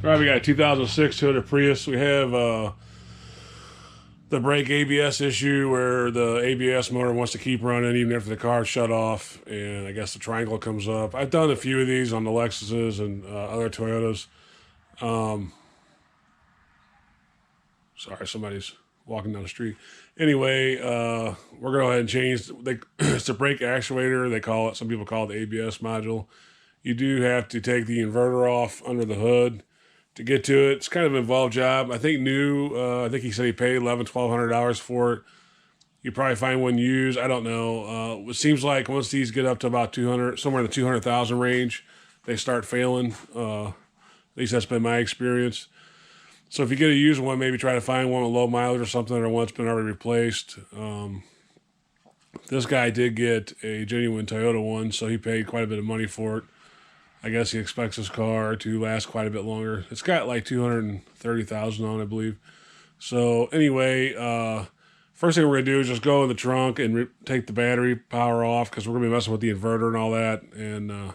All right, we got a 2006 Toyota Prius. We have the brake ABS issue where the ABS motor wants to keep running even after the car's shut off, and I guess the triangle comes up. I've done a few of these on the Lexuses and other Toyotas. Sorry, somebody's walking down the street. Anyway, we're going to go ahead and change. It's a brake actuator, they call it. Some people call it the ABS module. You do have to take the inverter off under the hood to get to it. It's kind of an involved job. I think I think he said he paid $1,200 for it. You probably find one used. I don't know. It seems like once these get up to about 200, somewhere in the 200,000 range, they start failing. At least that's been my experience. So if you get a used one, maybe try to find one with low mileage or something, or one's been already replaced. This guy did get a genuine Toyota one, so he paid quite a bit of money for it. I guess he expects his car to last quite a bit longer. It's got like 230,000 on it, I believe. So anyway, first thing we're going to do is just go in the trunk and take the battery power off, because we're going to be messing with the inverter and all that. And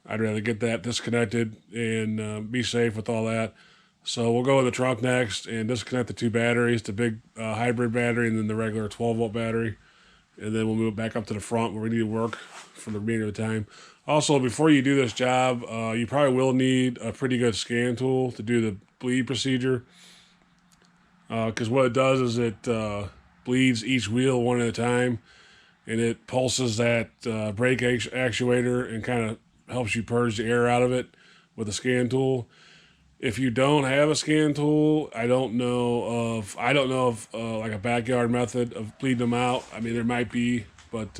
I'd rather get that disconnected and be safe with all that. So we'll go in the trunk next and disconnect the two batteries, the big hybrid battery and then the regular 12-volt battery. And then we'll move back up to the front where we need to work for the remainder of the time. Also, before you do this job, you probably will need a pretty good scan tool to do the bleed procedure. Because what it does is it bleeds each wheel one at a time, and it pulses that brake actuator and kind of helps you purge the air out of it with a scan tool. If you don't have a scan tool, I don't know of like a backyard method of bleeding them out. I mean, there might be, but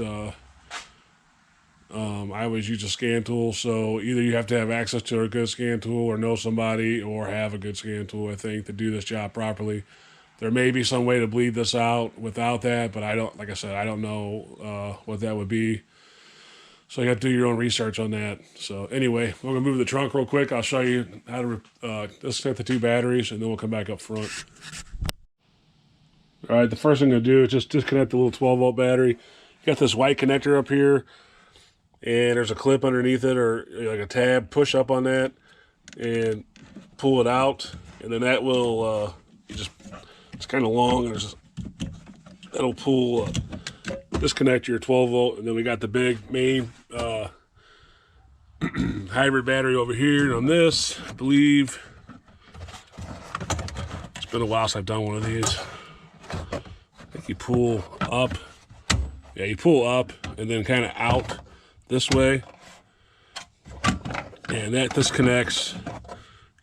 I always use a scan tool. So either you have to have access to a good scan tool or know somebody or have a good scan tool, I think, to do this job properly. There may be some way to bleed this out without that, but I don't, like I said, I don't know what that would be. So you have to do your own research on that. So anyway, we're going to move the trunk real quick. I'll show you how to disconnect the two batteries, and then we'll come back up front. All right, the first thing I'm going to do is just disconnect the little 12-volt battery. You got this white connector up here, and there's a clip underneath it, or like a tab. Push up on that and pull it out, and then that will, it's kind of long, and that'll pull, disconnect your 12-volt, and then we got the big main hybrid battery over here. And on this, I believe, it's been a while since I've done one of these. I think you pull up. Yeah, you pull up and then kind of out this way, and that disconnects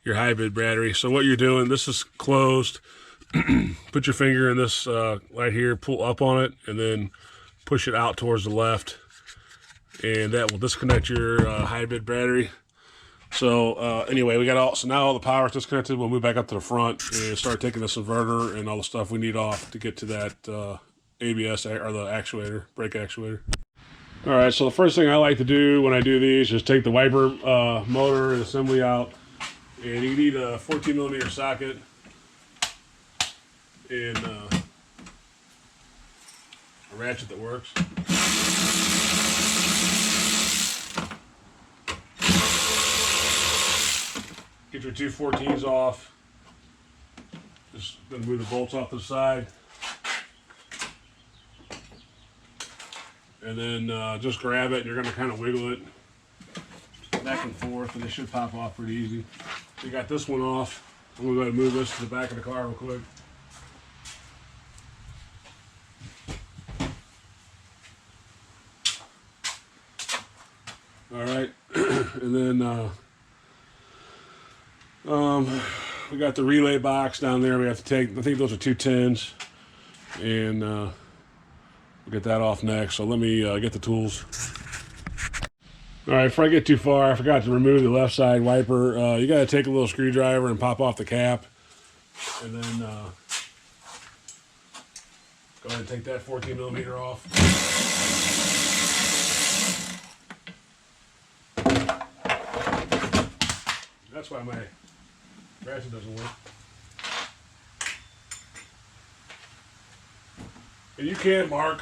your hybrid battery. So what you're doing, this is closed. Put your finger in this right here, pull up on it, and then push it out towards the left, and that will disconnect your hybrid battery. So anyway, we got so now all the power is disconnected. We'll move back up to the front and start taking this inverter and all the stuff we need off to get to that ABS, or the actuator, brake actuator. All right, so the first thing I like to do when I do these is take the wiper motor and assembly out, and you need a 14mm socket and a ratchet that works. Get your two 14s off. Just gonna move the bolts off to the side. And then just grab it, and you're gonna kind of wiggle it back and forth, and it should pop off pretty easy. So you got this one off. I'm gonna go ahead and move this to the back of the car real quick. All right, and then we got the relay box down there. We have to take, I think those are 2 10s, and we'll get that off next. So let me get the tools. All right, before I get too far, I forgot to remove the left side wiper. You got to take a little screwdriver and pop off the cap, and then go ahead and take that 14mm off. That's why my ratchet doesn't work. And you can mark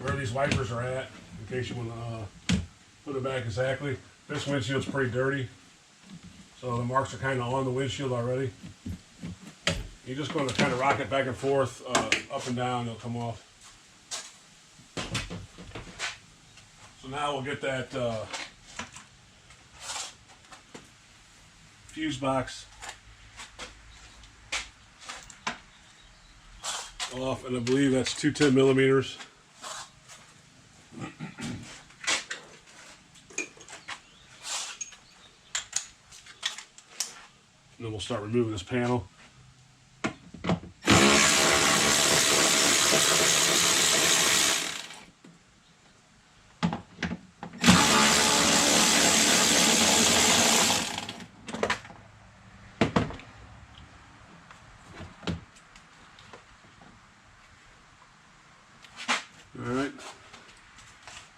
where these wipers are at in case you want to put it back exactly. This windshield's pretty dirty, so the marks are kind of on the windshield already. You're just going to kind of rock it back and forth, up and down, it'll come off. So now we'll get that fuse box off, and I believe that's 210 millimeters. And then we'll start removing this panel. Alright,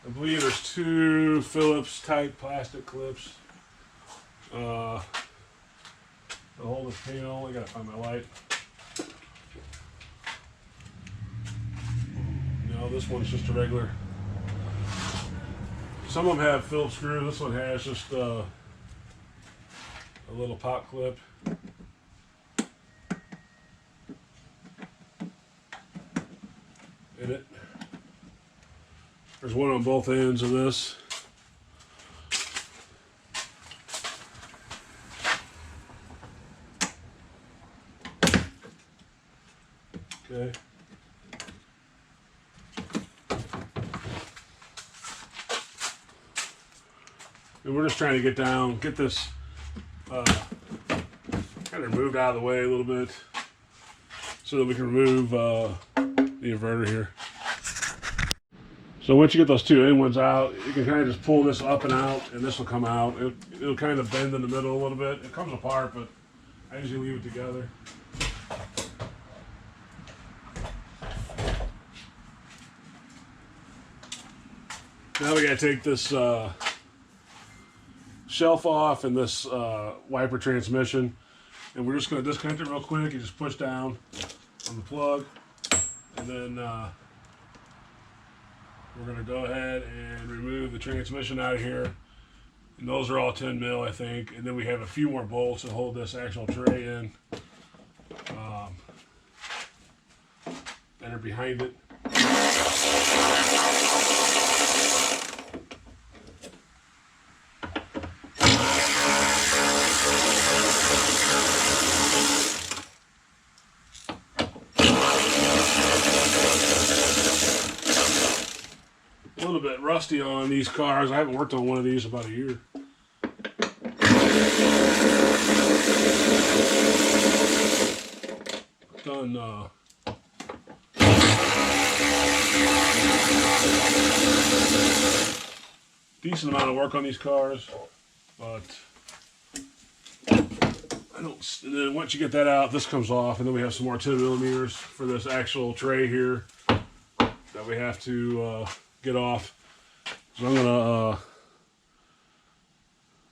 I believe there's 2 Phillips type plastic clips to hold this panel. I gotta find my light. No, this one's just a regular. Some of them have Phillips screws. This one has just a little pop clip. In it. There's one on both ends of this. Okay. And we're just trying to get this kind of moved out of the way a little bit so that we can remove the inverter here. So once you get those 2 end ones out, you can kind of just pull this up and out, and this will come out. It'll kind of bend in the middle a little bit. It comes apart, but I usually leave it together. Now we got to take this shelf off and this wiper transmission, and we're just going to disconnect it real quick. You just push down on the plug, and then we're going to go ahead and remove the transmission out of here. And those are all 10 mil, I think. And then we have a few more bolts to hold this actual tray in that are behind it. A little bit rusty on these cars. I haven't worked on one of these in about a year. Done decent amount of work on these cars, but I don't. And then once you get that out, this comes off, and then we have some more 10 millimeters for this actual tray here that we have to get off. So I'm gonna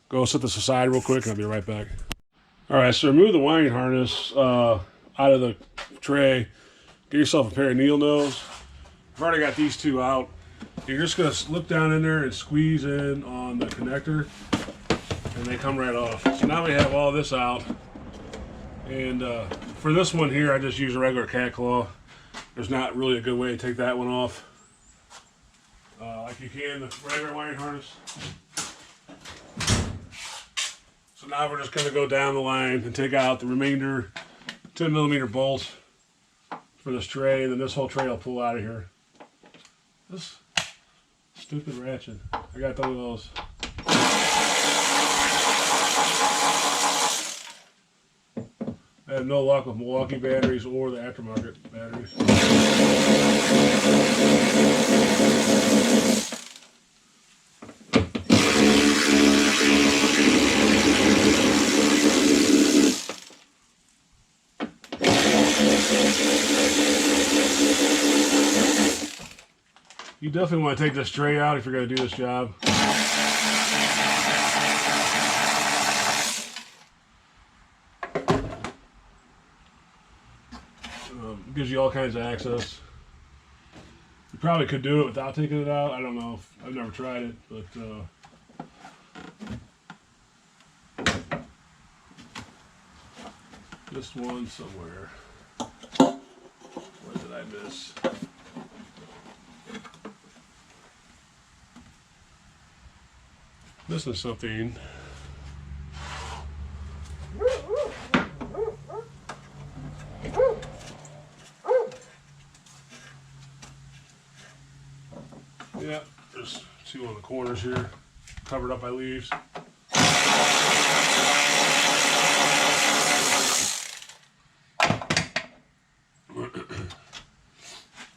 go set this aside real quick, and I'll be right back. All right, so remove the wiring harness out of the tray. Get yourself a pair of needle nose. I've already got these 2 out. You're just gonna look down in there and squeeze in on the connector, and they come right off. So now we have all this out. And for this one here, I just use a regular cat claw. There's not really a good way to take that one off. Like you can the regular wiring harness. So now we're just going to go down the line and take out the remainder 10 millimeter bolts for this tray, and then this whole tray will pull out of here. This stupid ratchet. I got one of those. I have no luck with Milwaukee batteries or the aftermarket batteries. You definitely want to take this tray out if you're going to do this job. Gives you all kinds of access. You probably could do it without taking it out. I don't know. I've never tried it, but Just one somewhere. What did I miss? Missing something. Yeah, there's two on the corners here, covered up by leaves.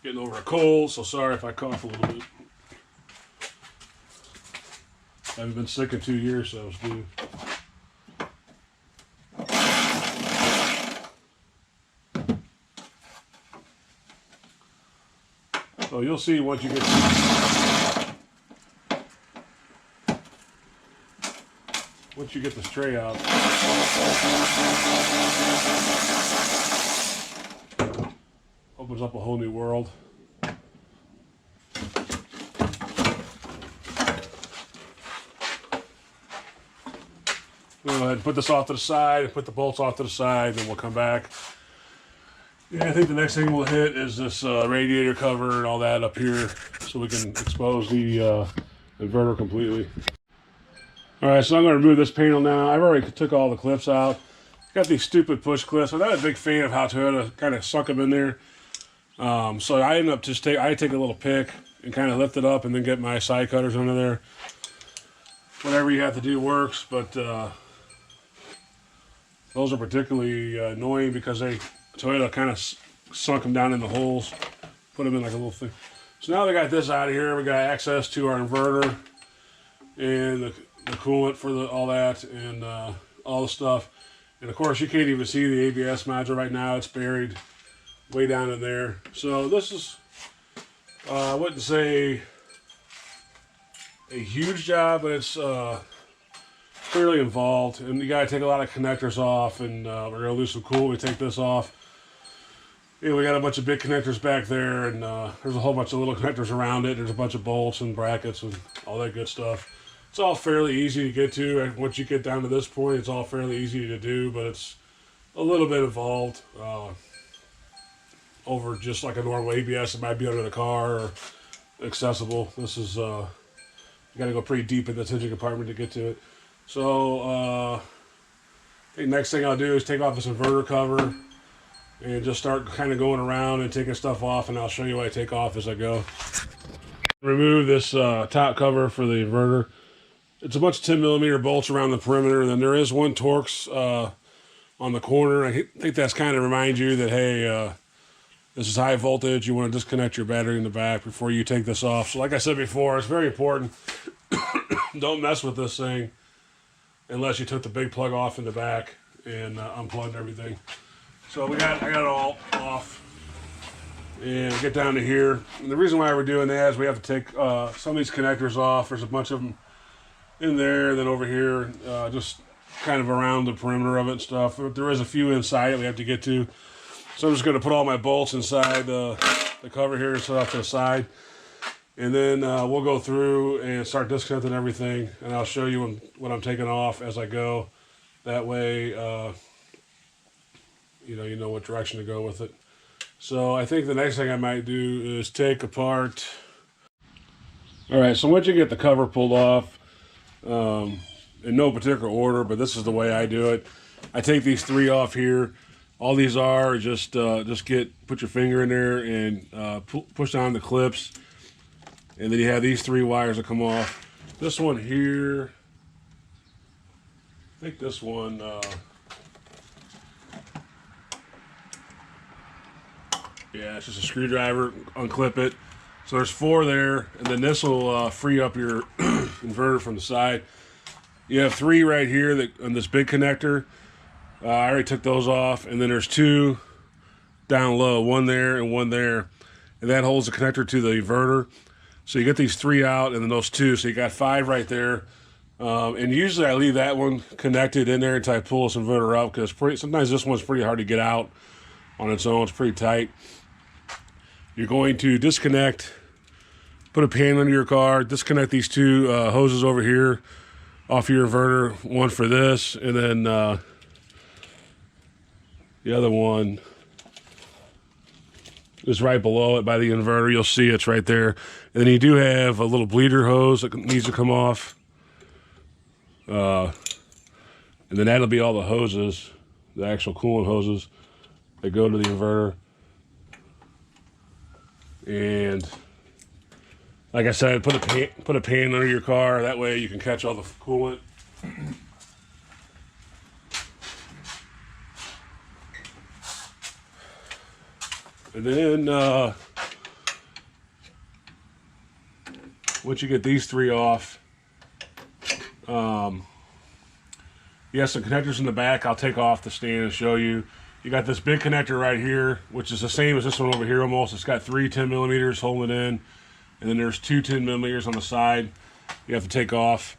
Getting over a cold, so sorry if I cough a little bit. I haven't been sick in 2 years, so I was due. So you'll see once you get this tray out. Opens up a whole new world. We'll go ahead and put this off to the side and put the bolts off to the side, then we'll come back. Yeah, I think the next thing we'll hit is this radiator cover and all that up here so we can expose the inverter completely. Alright, so I'm going to remove this panel now. I've already took all the clips out. Got these stupid push clips. I'm not a big fan of how Toyota kind of sunk them in there. So I ended up I take a little pick and kind of lift it up and then get my side cutters under there. Whatever you have to do works, but those are particularly annoying because Toyota kind of sunk them down in the holes, put them in like a little thing. So now they got this out of here. We got access to our inverter and the coolant for all that and all the stuff. And of course, you can't even see the ABS module right now. It's buried way down in there. So this is, I wouldn't say a huge job, but it's fairly involved. And you got to take a lot of connectors off, and we're going to lose some coolant. We take this off. Yeah, we got a bunch of big connectors back there, and there's a whole bunch of little connectors around it. There's a bunch of bolts and brackets and all that good stuff. It's all fairly easy to get to. Once you get down to this point, it's all fairly easy to do, but it's a little bit involved over just like a normal ABS. It might be under the car or accessible. This is, you got to go pretty deep in the engine compartment to get to it. So, I think next thing I'll do is take off this inverter cover and just start kind of going around and taking stuff off, and I'll show you what I take off as I go. Remove this top cover for the inverter. It's a bunch of 10mm bolts around the perimeter, and then there is one Torx on the corner. I think that's kind of remind you that, hey, this is high voltage. You want to disconnect your battery in the back before you take this off. So like I said before, it's very important. Don't mess with this thing unless you took the big plug off in the back and unplugged everything. So I got it all off. And get down to here. And the reason why we're doing that is we have to take some of these connectors off. There's a bunch of them in there, then over here, just kind of around the perimeter of it and stuff. There is a few inside it we have to get to. So I'm just going to put all my bolts inside the cover here and set off to the side. And then we'll go through and start disconnecting everything. And I'll show you what I'm taking off as I go. That way, you know what direction to go with it. So I think the next thing I might do is take apart. All right, so once you get the cover pulled off, in no particular order, but this is the way I do it. I take these three off here. All these are just put your finger in there and push on the clips, and then you have these three wires that come off. This one here, I think this one. Yeah, it's just a screwdriver, unclip it. So there's four there, and then this will free up your inverter from the side. You have three right here on this big connector. I already took those off, and then there's two down low, one there and one there, and that holds the connector to the inverter. So you get these three out, and then those two, so you got five right there. And usually I leave that one connected in there until I pull this inverter up, because sometimes this one's pretty hard to get out on its own. It's pretty tight. You're going to disconnect, put a pan under your car, disconnect these two hoses over here off your inverter, one for this, and then The other one is right below it by the inverter. You'll see it's right there. And then you do have a little bleeder hose that needs to come off. And then that'll be all the hoses, the actual coolant hoses that go to the inverter. And like I said, put a pan under your car. That way you can catch all the coolant. And then once you get these three off, you have some connectors in the back. I'll take off the stand and show you. You got this big connector right here, which is the same as this one over here almost. It's got 3 10 millimeters holding it in. And then there's 2 10 millimeters on the side you have to take off.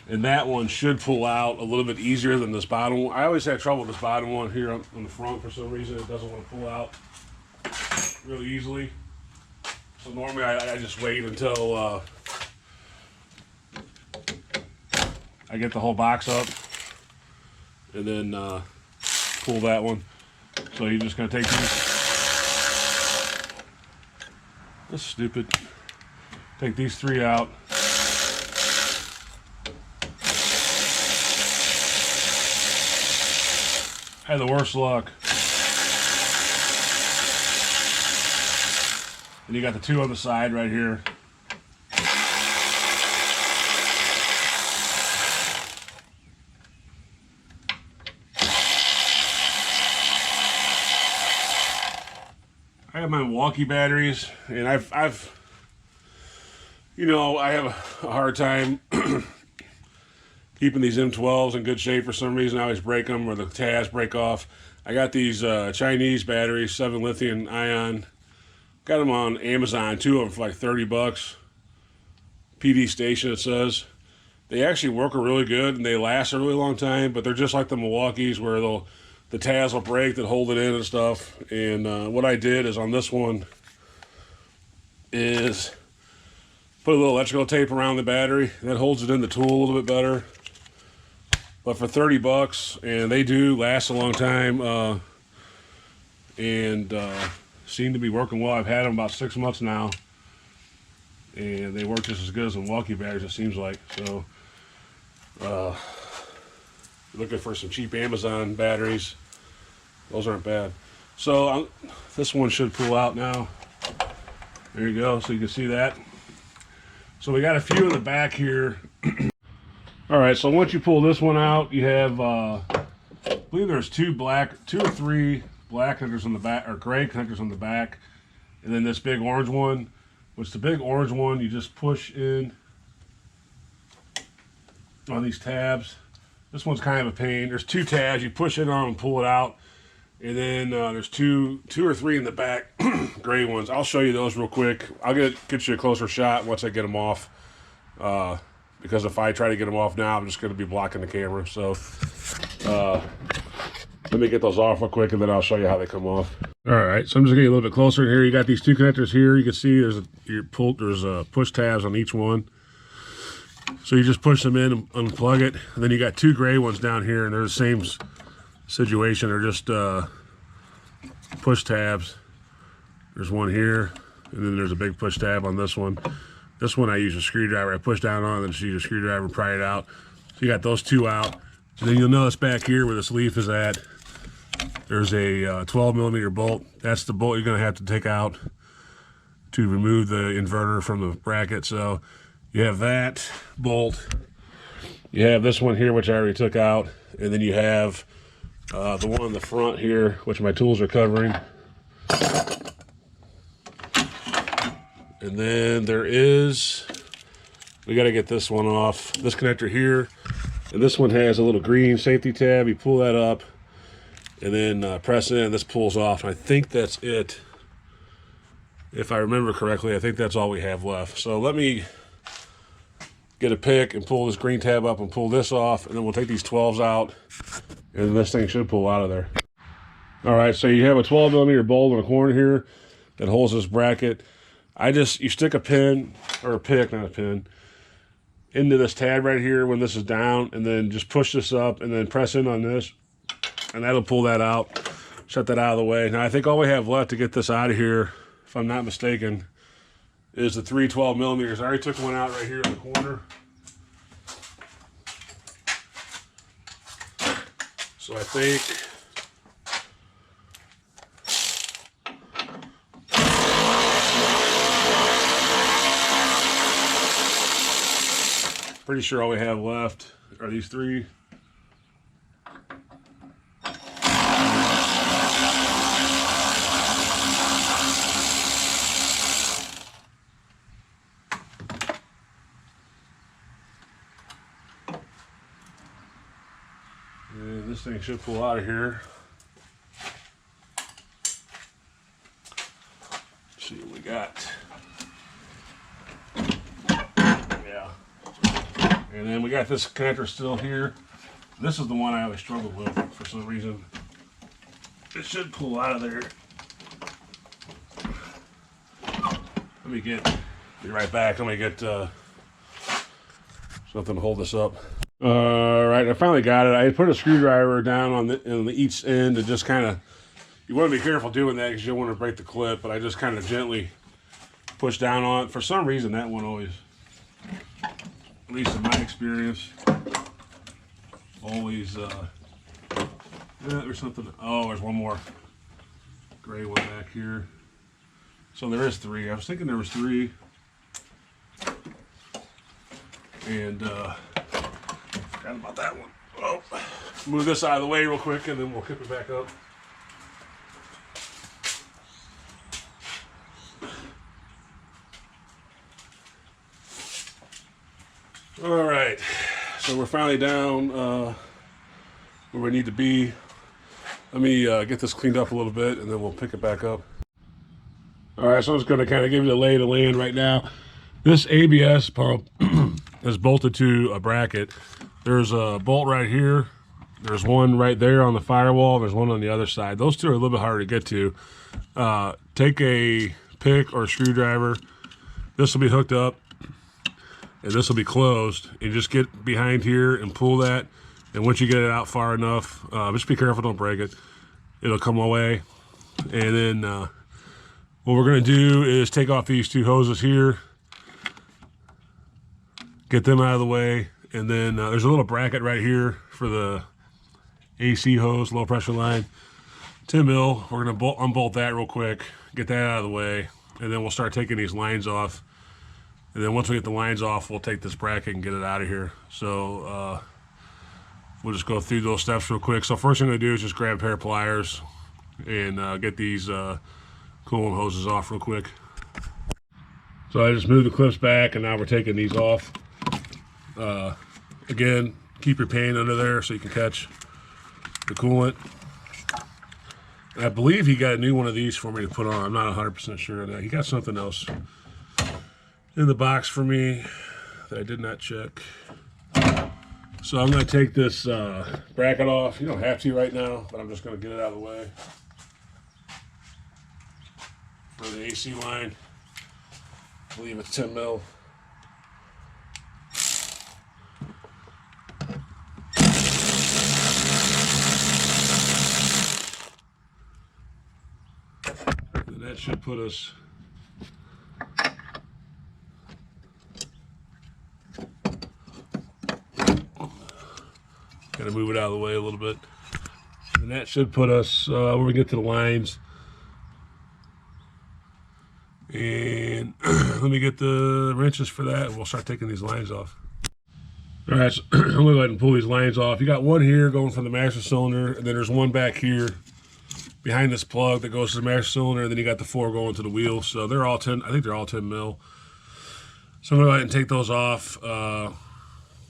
And that one should pull out a little bit easier than this bottom one. I always have trouble with this bottom one here on the front for some reason. It doesn't want to pull out really easily. So normally I just wait until I get the whole box up and then pull that one. So you're just going to take these. That's stupid. Take these 3 out. I had the worst luck. And you got the 2 on the side right here. I have my Milwaukee batteries, and I've you know, I have a hard time keeping these M12s in good shape for some reason. I always break them, or the tabs break off. I got these Chinese batteries, 7 lithium ion. Got them on Amazon, 2 of them for like 30 bucks. PD station, it says. They actually work really good, and they last a really long time, but they're just like the Milwaukees where the tabs will break that hold it in and stuff. And what I did is on this one is put a little electrical tape around the battery, and that holds it in the tool a little bit better. But for 30 bucks, and they do last a long time, and seem to be working well. I've had them about 6 months now, and they work just as good as the Milwaukee batteries, it seems like. So, looking for some cheap Amazon batteries. Those aren't bad. So this one should pull out now. There you go, so you can see that. So we got a few in the back here. All right, so once you pull this one out, you have, I believe there's 2 or 3 black connectors on the back, or gray connectors on the back, and then this big orange one. Which the big orange one, you just push in on these tabs. This one's kind of a pain. There's 2 tabs. You push in on them and pull it out, and then there's two or three in the back, gray ones. I'll show you those real quick. I'll get you a closer shot once I get them off. Because if I try to get them off now, I'm just going to be blocking the camera. So let me get those off real quick, and then I'll show you how they come off. All right, so I'm just getting a little bit closer in here. You got these 2 connectors here. You can see there's push tabs on each one. So you just push them in and unplug it. And then you got 2 gray ones down here, and they're the same situation. They're just push tabs. There's one here, and then there's a big push tab on this one. This one I use a screwdriver. I push down on it, and just use a screwdriver and pry it out. So you got those 2 out. And then you'll notice back here where this leaf is at, there's a 12 millimeter bolt. That's the bolt you're going to have to take out to remove the inverter from the bracket. So you have that bolt. You have this one here, which I already took out. And then you have the one in the front here, which my tools are covering. And then we got to get this one off. This connector here. And this one has a little green safety tab. You pull that up and then press in. This pulls off. And I think that's it. If I remember correctly, I think that's all we have left. So let me get a pick and pull this green tab up and pull this off. And then we'll take these 12s out. And this thing should pull out of there. All right, so you have a 12 millimeter bolt in the corner here that holds this bracket. You stick a pin, or a pick, not a pin, into this tab right here when this is down, and then just push this up and then press in on this, and that'll pull that out, shut that out of the way. Now I think all we have left to get this out of here, if I'm not mistaken, is the 312 millimeters. I already took one out right here in the corner. So I think pretty sure all we have left are these three. And this thing should pull out of here. Let's see what we got. Yeah. And then we got this connector still here. This is the one I always struggle with for some reason. It should pull out of there. Let me be right back. Let me get something to hold this up. All right, I finally got it. I put a screwdriver down on each end to just kind of, you want to be careful doing that because you don't want to break the clip, but I just kind of gently push down on it. For some reason, that one always, at least in my experience, always, yeah, there's something, oh, there's one more gray one back here. So there is three. I was thinking there was three. And, forgot about that one. Oh, move this out of the way real quick and then we'll kick it back up. All right, so we're finally down where we need to be. Let me get this cleaned up a little bit and then we'll pick it back up. All right, so I'm just going to kind of give you the lay of the land right now. This ABS pump is bolted to a bracket. There's a bolt right here. There's one right there on the firewall. There's one on the other side. Those two are a little bit harder to get to. Take a pick or a screwdriver. This will be hooked up, and this will be closed. You just get behind here and pull that. And once you get it out far enough, just be careful, don't break it. It'll come away. And then what we're going to do is take off these two hoses here. Get them out of the way. And then there's a little bracket right here for the AC hose, low pressure line. 10 mil, we're gonna unbolt that real quick, get that out of the way, and then we'll start taking these lines off. And then once we get the lines off, we'll take this bracket and get it out of here. So we'll just go through those steps real quick. So first thing I'm gonna do is just grab a pair of pliers and get these coolant hoses off real quick. So I just moved the clips back and now we're taking these off. Again, keep your pan under there so you can catch the coolant. And I believe he got a new one of these for me to put on. I'm not 100% sure of that. He got something else in the box for me that I did not check. So I'm going to take this bracket off. You don't have to right now, but I'm just going to get it out of the way for the AC line. I believe it's 10 mil. That should put us gotta move it out of the way a little bit, and that should put us when we get to the lines. And let me get the wrenches for that and we'll start taking these lines off. All right, so I'm gonna go ahead and pull these lines off. You got one here going from the master cylinder, and then there's one back here behind this plug that goes to the master cylinder, and then you got the 4 going to the wheel. So they're all 10, I think they're all 10 mil. So I'm gonna go ahead and take those off.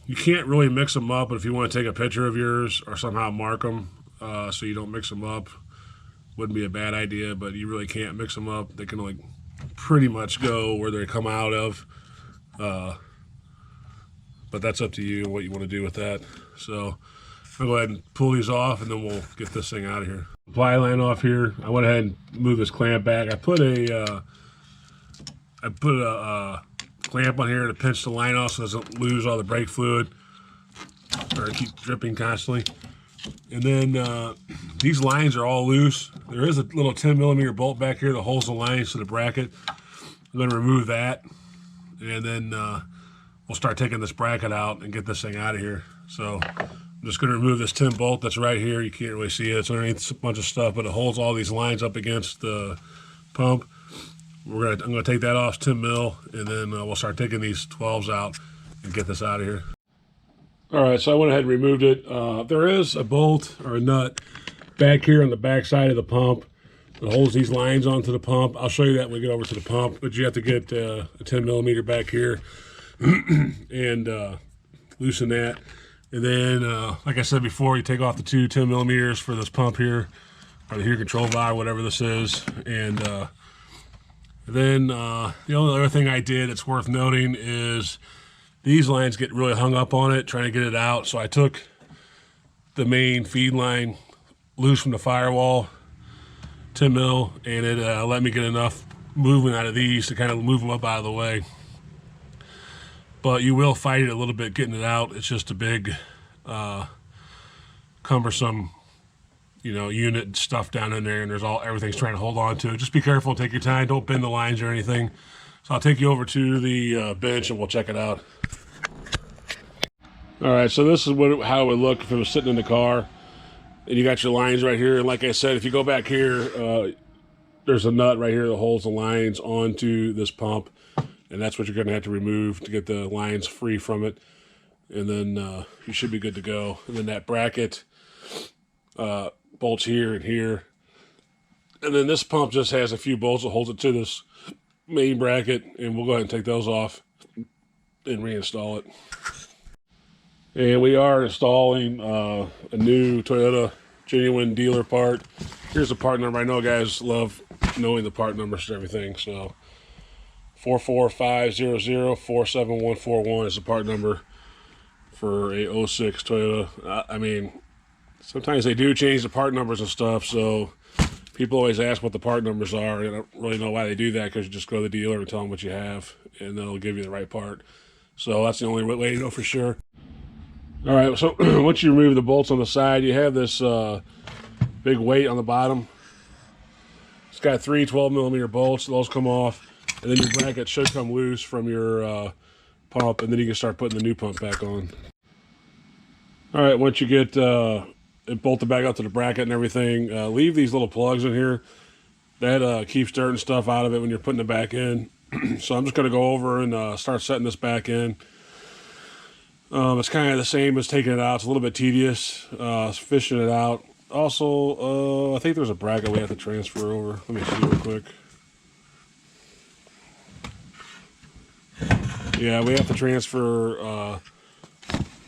You can't really mix them up, but if you want to take a picture of yours or somehow mark them so you don't mix them up, wouldn't be a bad idea, but you really can't mix them up. They can like pretty much go where they come out of. But that's up to you what you want to do with that. So I'll go ahead and pull these off and then we'll get this thing out of here. Ply line off here. I went ahead and moved this clamp back. I put a clamp on here to pinch the line off so it doesn't lose all the brake fluid or keep dripping constantly. And then these lines are all loose. There is a little 10mm bolt back here that holds the lines to the bracket. I'm going to remove that, and then we'll start taking this bracket out and get this thing out of here. So I'm just going to remove this 10 bolt that's right here. You can't really see it. It's underneath a bunch of stuff, but it holds all these lines up against the pump. I'm going to take that off, 10 mil, and then we'll start taking these 12s out and get this out of here. All right, so I went ahead and removed it. There is a bolt or a nut back here on the back side of the pump that holds these lines onto the pump. I'll show you that when we get over to the pump, but you have to get a 10mm back here and loosen that. And then, like I said before, you take off the two 10mm for this pump here, or the heater control valve, whatever this is. And then the only other thing I did that's worth noting is these lines get really hung up on it, trying to get it out. So I took the main feed line loose from the firewall, 10 mil, and it let me get enough movement out of these to kind of move them up out of the way. But you will fight it a little bit getting it out. It's just a big, cumbersome, unit and stuff down in there, and everything's trying to hold on to it. Just be careful, take your time, don't bend the lines or anything. So I'll take you over to the bench and we'll check it out. All right, so this is how it would look if it was sitting in the car. And you got your lines right here. And like I said, if you go back here, there's a nut right here that holds the lines onto this pump. And that's what you're going to have to remove to get the lines free from it. And then you should be good to go. And then that bracket bolts here and here. And then this pump just has a few bolts that holds it to this main bracket, and we'll go ahead and take those off and reinstall it. And we are installing a new Toyota genuine dealer part. Here's the part number. I know guys love knowing the part numbers and everything, so 44500-47141 is the part number for a 06 Toyota. I mean, sometimes they do change the part numbers and stuff, so people always ask what the part numbers are. I don't really know why they do that, because you just go to the dealer and tell them what you have, and they'll give you the right part. So that's the only way to know for sure. All right, so once you remove the bolts on the side, you have this big weight on the bottom. It's got three 12mm bolts. Those come off, and then your bracket should come loose from your pump, and then you can start putting the new pump back on. All right, once you get it bolted back up to the bracket and everything, leave these little plugs in here. That keeps dirt and stuff out of it when you're putting it back in. So I'm just going to go over and start setting this back in. It's kind of the same as taking it out. It's a little bit tedious, fishing it out. Also, I think there's a bracket we have to transfer over. Let me see real quick. Yeah, we have to transfer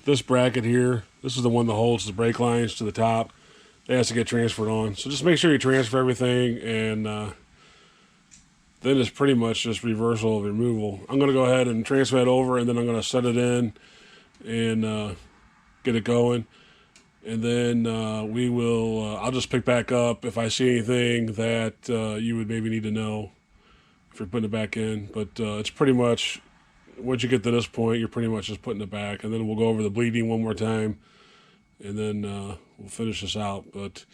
this bracket here. This is the one that holds the brake lines to the top. It has to get transferred on. So just make sure you transfer everything, and then it's pretty much just reversal of removal. I'm going to go ahead and transfer it over, and then I'm going to set it in and get it going. And then we will, I'll just pick back up if I see anything that you would maybe need to know if you're putting it back in. But it's pretty much, once you get to this point, you're pretty much just putting it back. And then we'll go over the bleeding one more time, and then we'll finish this out. But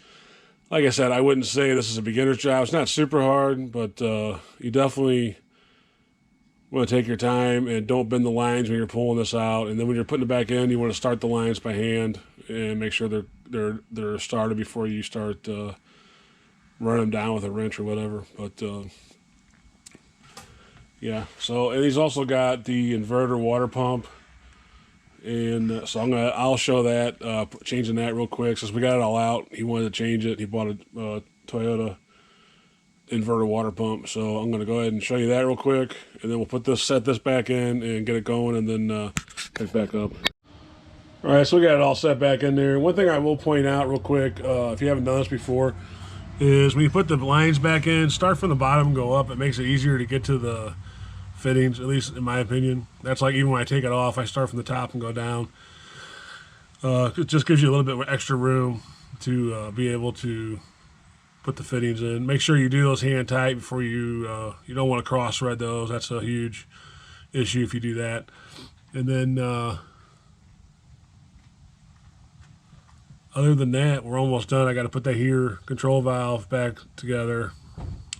like I said, I wouldn't say this is a beginner's job. It's not super hard, but you definitely want to take your time and don't bend the lines when you're pulling this out. And then when you're putting it back in, you want to start the lines by hand and make sure they're started before you start running them down with a wrench or whatever. But yeah, so, and he's also got the inverter water pump, and so I'll show that changing that real quick, since we got it all out. He wanted to change it. He bought a Toyota inverter water pump, so I'm going to go ahead and show you that real quick, and then we'll set this back in and get it going, and then pick it back up. All right, so we got it all set back in there. One thing I will point out real quick, if you haven't done this before, is when you put the lines back in, start from the bottom and go up. It makes it easier to get to the fittings, at least in my opinion. That's like, even when I take it off, I start from the top and go down. It just gives you a little bit of extra room to be able to put the fittings in. Make sure you do those hand tight before you don't want to cross thread those. That's a huge issue if you do that. And then other than that, we're almost done. I got to put that heater control valve back together.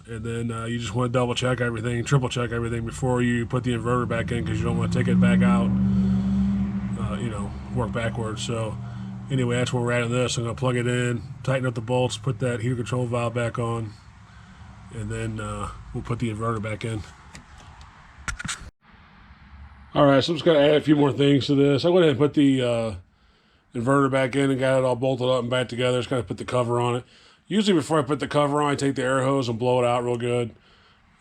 And then you just want to double check everything, triple check everything before you put the inverter back in, because you don't want to take it back out, you know, work backwards. So anyway, that's where we're at on this. I'm going to plug it in, tighten up the bolts, put that heater control valve back on, and then we'll put the inverter back in. All right, so I'm just going to add a few more things to this. I went ahead and put the inverter back in and got it all bolted up and back together. Just got to put the cover on it. Usually before I put the cover on, I take the air hose and blow it out real good,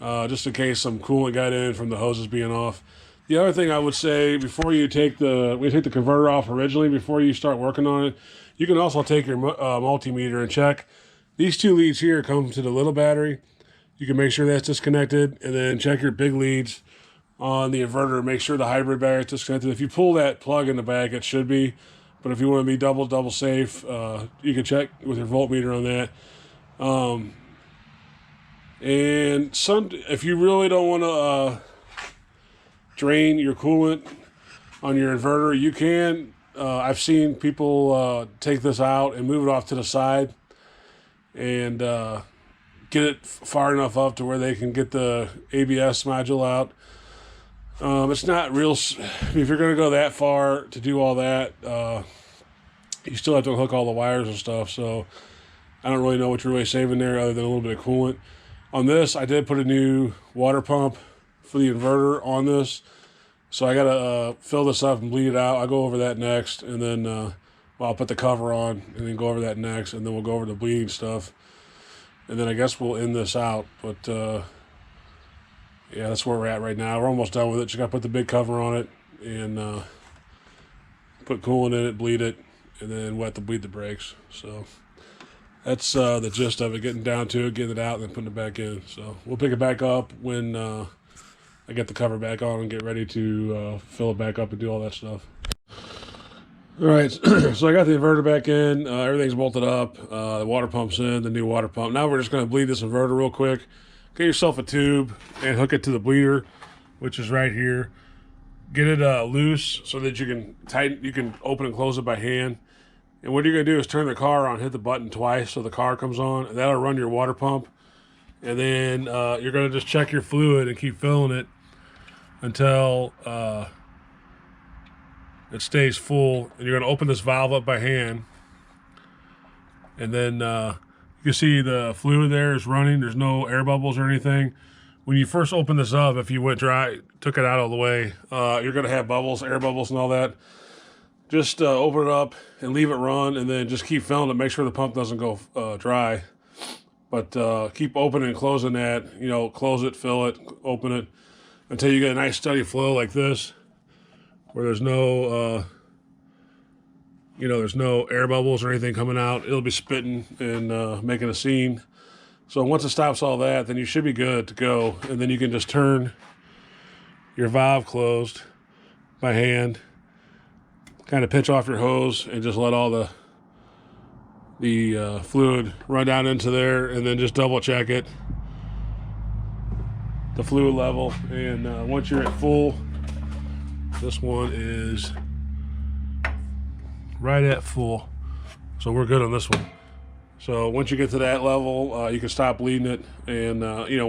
just in case some coolant got in from the hoses being off. The other thing I would say, before you take the converter off originally, before you start working on it, you can also take your multimeter and check. These two leads here come to the little battery. You can make sure that's disconnected, and then check your big leads on the inverter. Make sure the hybrid battery is disconnected. If you pull that plug in the back, it should be. But if you want to be double safe, you can check with your voltmeter on that. And if you really don't want to drain your coolant on your inverter, you can. I've seen people take this out and move it off to the side and get it far enough up to where they can get the ABS module out. It's not real. If you're going to go that far to do all that, you still have to hook all the wires and stuff. So I don't really know what you're really saving there other than a little bit of coolant. On this, I did put a new water pump for the inverter on this. So I got to fill this up and bleed it out. I'll go over that next. And then I'll put the cover on and then go over that next. And then we'll go over the bleeding stuff. And then I guess we'll end this out. But yeah, that's where we're at right now. We're almost done with it. Just got to put the big cover on it and put coolant in it, bleed it, and then bleed the brakes. So that's the gist of it, getting down to it, getting it out, and then putting it back in. So we'll pick it back up when I get the cover back on and get ready to fill it back up and do all that stuff. All right, so I got the inverter back in. Everything's bolted up. The water pump's in, the new water pump. Now we're just going to bleed this inverter real quick. Get yourself a tube and hook it to the bleeder, which is right here. Get it loose so that you can open and close it by hand. And what you're going to do is turn the car on, hit the button twice so the car comes on, and that'll run your water pump. And then you're going to just check your fluid and keep filling it until it stays full. And you're going to open this valve up by hand. And then you can see the fluid there is running. There's no air bubbles or anything. When you first open this up, if you went dry, took it out all the way, you're going to have bubbles, air bubbles and all that. Just open it up and leave it run, and then just keep filling it. Make sure the pump doesn't go dry. But keep opening and closing that. You know, close it, fill it, open it, until you get a nice steady flow like this, where there's no... there's no air bubbles or anything coming out. It'll be spitting and making a scene. So once it stops all that, then you should be good to go. And then you can just turn your valve closed by hand, kind of pinch off your hose and just let all the fluid run down into there, and then just double check it, the fluid level. And once you're at full, this one is right at full, so we're good on this one. So once you get to that level, you can stop bleeding it, and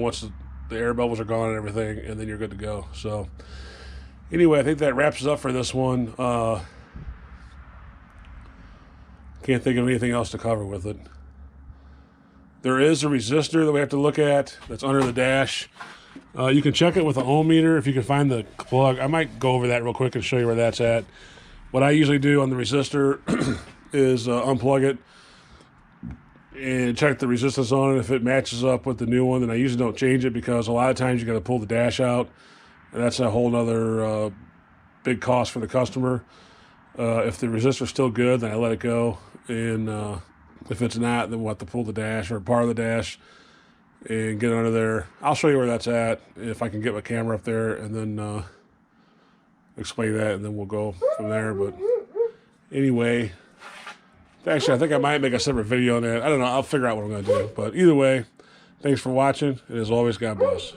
once the air bubbles are gone and everything, and then you're good to go. So anyway, I think that wraps us up for this one. Can't think of anything else to cover with it. There is a resistor that we have to look at that's under the dash. You can check it with an ohm meter if you can find the plug. I might go over that real quick and show you where that's at. What I usually do on the resistor is unplug it and check the resistance on it. If it matches up with the new one, then I usually don't change it, because a lot of times you got to pull the dash out, and that's a whole nother big cost for the customer. If the resistor's still good, then I let it go, and if it's not, then we'll have to pull the dash or part of the dash and get under there. I'll show you where that's at if I can get my camera up there, and then explain that, and then we'll go from there. But anyway, actually, I think I might make a separate video on that. I don't know. I'll figure out what I'm going to do. But either way, thanks for watching, and as always, God bless.